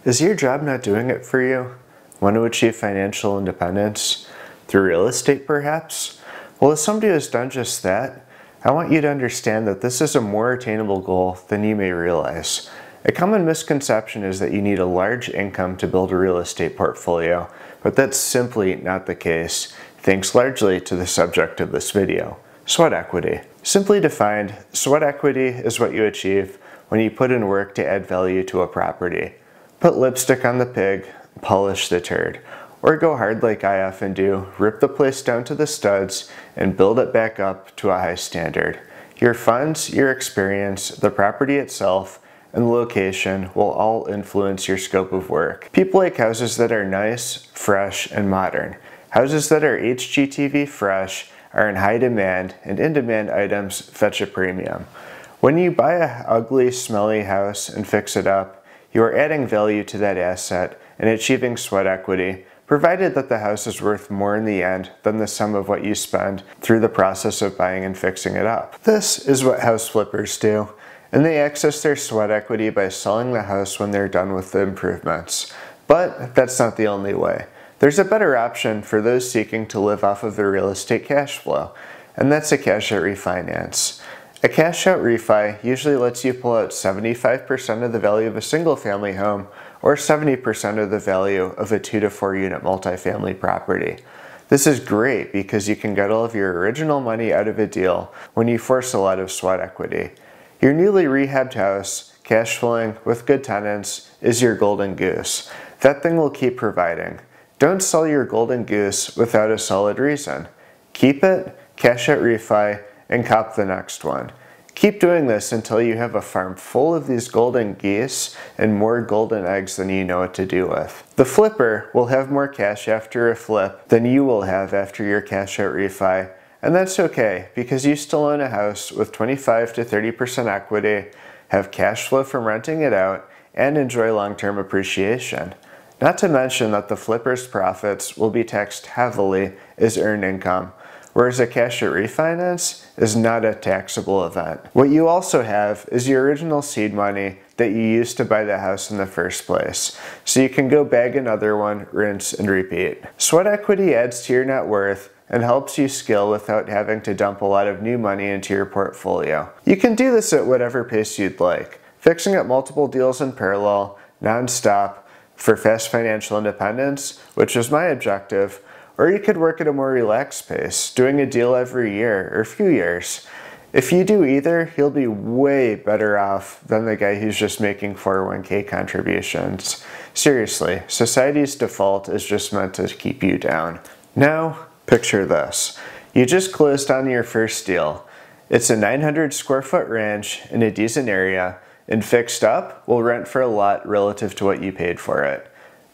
Is your job not doing it for you? Want to achieve financial independence? Through real estate, perhaps? Well, as somebody who has done just that, I want you to understand that this is a more attainable goal than you may realize. A common misconception is that you need a large income to build a real estate portfolio, but that's simply not the case, thanks largely to the subject of this video, sweat equity. Simply defined, sweat equity is what you achieve when you put in work to add value to a property. Put lipstick on the pig, polish the turd. Or go hard like I often do, rip the place down to the studs and build it back up to a high standard. Your funds, your experience, the property itself, and the location will all influence your scope of work. People like houses that are nice, fresh, and modern. Houses that are HGTV fresh are in high demand, and in-demand items fetch a premium. When you buy an ugly, smelly house and fix it up, you are adding value to that asset and achieving sweat equity, provided that the house is worth more in the end than the sum of what you spend through the process of buying and fixing it up. This is what house flippers do, and they access their sweat equity by selling the house when they're done with the improvements. But that's not the only way. There's a better option for those seeking to live off of their real estate cash flow, and that's a cash-out refinance. A cash-out refi usually lets you pull out 75% of the value of a single-family home or 70% of the value of a 2 to 4 unit multifamily property. This is great because you can get all of your original money out of a deal when you force a lot of sweat equity. Your newly rehabbed house, cash flowing with good tenants, is your golden goose. That thing will keep providing. Don't sell your golden goose without a solid reason. Keep it, cash out refi, and cop the next one. Keep doing this until you have a farm full of these golden geese and more golden eggs than you know what to do with. The flipper will have more cash after a flip than you will have after your cash out refi, and that's okay because you still own a house with 25 to 30% equity, have cash flow from renting it out, and enjoy long-term appreciation. Not to mention that the flipper's profits will be taxed heavily as earned income, whereas a cash-out refinance is not a taxable event. What you also have is your original seed money that you used to buy the house in the first place, so you can go bag another one, rinse, and repeat. Sweat equity adds to your net worth and helps you scale without having to dump a lot of new money into your portfolio. You can do this at whatever pace you'd like, fixing up multiple deals in parallel, non-stop, for fast financial independence, which is my objective, or you could work at a more relaxed pace, doing a deal every year or few years. If you do either, you'll be way better off than the guy who's just making 401k contributions. Seriously, society's default is just meant to keep you down. Now, picture this. You just closed on your first deal. It's a 900 square foot ranch in a decent area, and fixed up will rent for a lot relative to what you paid for it.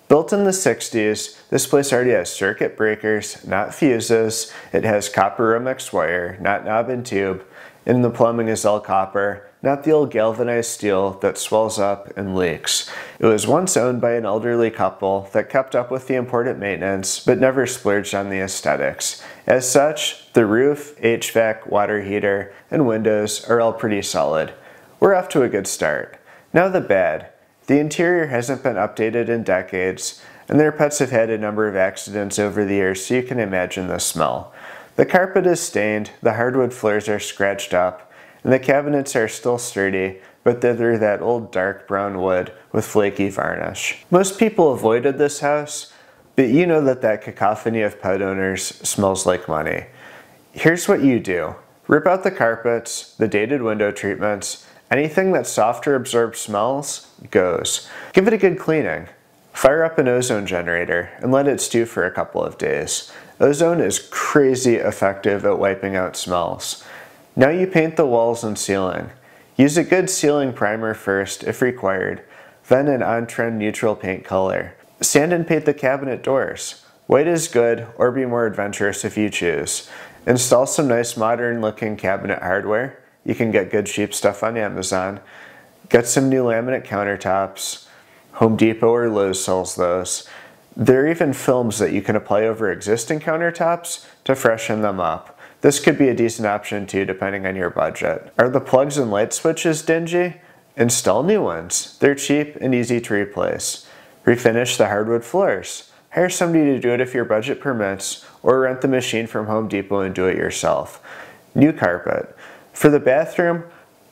Built in the 60s, this place already has circuit breakers, not fuses. It has copper Romex wire, not knob and tube, and the plumbing is all copper, not the old galvanized steel that swells up and leaks. It was once owned by an elderly couple that kept up with the important maintenance, but never splurged on the aesthetics. As such, the roof, HVAC, water heater, and windows are all pretty solid. We're off to a good start. Now the bad. The interior hasn't been updated in decades, and their pets have had a number of accidents over the years, so you can imagine the smell. The carpet is stained, the hardwood floors are scratched up, and the cabinets are still sturdy, but they're that old dark brown wood with flaky varnish. Most people avoided this house, but you know that cacophony of pet owners smells like money. Here's what you do. Rip out the carpets, the dated window treatments, anything that soft or absorbs smells goes. Give it a good cleaning. Fire up an ozone generator and let it stew for a couple of days. Ozone is crazy effective at wiping out smells. Now you paint the walls and ceiling. Use a good ceiling primer first if required, then an on-trend neutral paint color. Sand and paint the cabinet doors. White is good, or be more adventurous if you choose. Install some nice modern looking cabinet hardware. You can get good cheap stuff on Amazon. Get some new laminate countertops. Home Depot or Lowe's sells those. There are even films that you can apply over existing countertops to freshen them up. This could be a decent option too, depending on your budget. Are the plugs and light switches dingy? Install new ones. They're cheap and easy to replace. Refinish the hardwood floors. Hire somebody to do it if your budget permits, or rent the machine from Home Depot and do it yourself. New carpet. For the bathroom,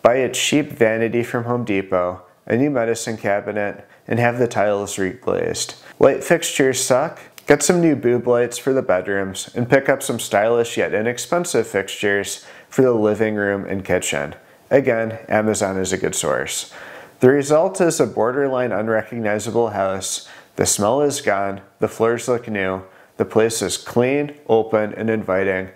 buy a cheap vanity from Home Depot, a new medicine cabinet, and have the tiles reglazed. Light fixtures suck? Get some new boob lights for the bedrooms, and pick up some stylish yet inexpensive fixtures for the living room and kitchen. Again, Amazon is a good source. The result is a borderline unrecognizable house. The smell is gone, the floors look new, the place is clean, open, and inviting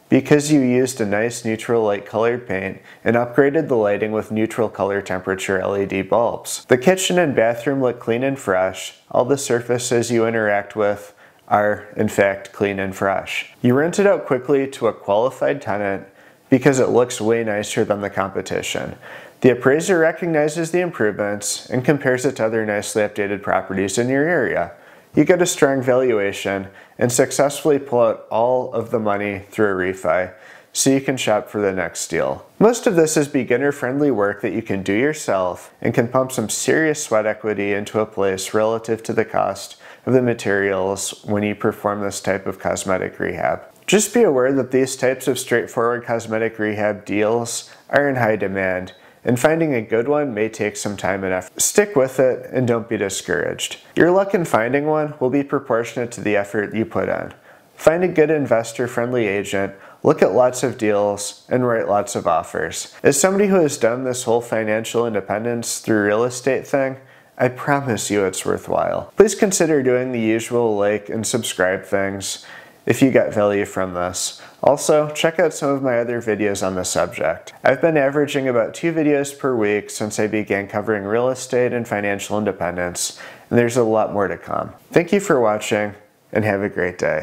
because you used a nice neutral light colored paint and upgraded the lighting with neutral color temperature LED bulbs. The kitchen and bathroom look clean and fresh. All the surfaces you interact with are, in fact, clean and fresh. You rent it out quickly to a qualified tenant because it looks way nicer than the competition. The appraiser recognizes the improvements and compares it to other nicely updated properties in your area. You get a strong valuation and successfully pull out all of the money through a refi so you can shop for the next deal. Most of this is beginner-friendly work that you can do yourself and can pump some serious sweat equity into a place relative to the cost of the materials when you perform this type of cosmetic rehab. Just be aware that these types of straightforward cosmetic rehab deals are in high demand, and finding a good one may take some time and effort. Stick with it and don't be discouraged. Your luck in finding one will be proportionate to the effort you put in. Find a good investor-friendly agent, look at lots of deals, and write lots of offers. As somebody who has done this whole financial independence through real estate thing, I promise you it's worthwhile. Please consider doing the usual like and subscribe things if you got value from this. Also, check out some of my other videos on the subject. I've been averaging about 2 videos per week since I began covering real estate and financial independence, and there's a lot more to come. Thank you for watching, and have a great day.